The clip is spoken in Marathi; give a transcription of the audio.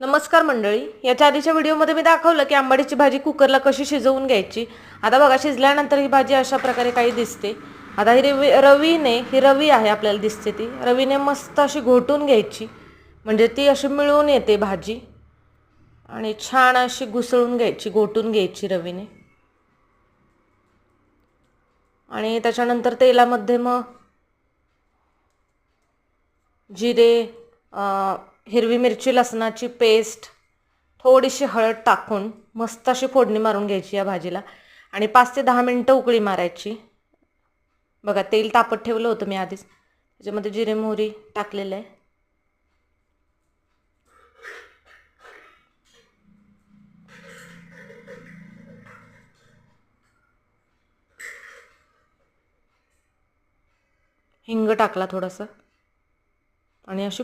नमस्कार मंडळी, याच्या आधीच्या व्हिडिओमध्ये मी दाखवलं की आंबाडीची भाजी कुकरला कशी शिजवून घ्यायची। आता बघा शिजल्यानंतर ही भाजी अशा प्रकारे काही दिसते। आता ही रवी आहे आपल्याला दिसते ती रवीने मस्त अशी घोटून घ्यायची, म्हणजे ती अशी मिळून येते भाजी आणि छान अशी घुसळून घ्यायची, घोटून घ्यायची रवीने। आणि त्याच्यानंतर तेलामध्ये मग जिरे, हिरवी मिरची लसणाची पेस्ट, थोडीशी हळद टाकून मस्त अशी फोडणी मारून घ्यायची या भाजीला आणि 5 ते 10 मिनिटं उकळी मारायची। बघा तेल तापत ठेवलं होतं मी आधीच, त्याच्यामध्ये जिरे मोहरी टाकलेलं आहे। हिंग टाकला थोडासा आणि अशी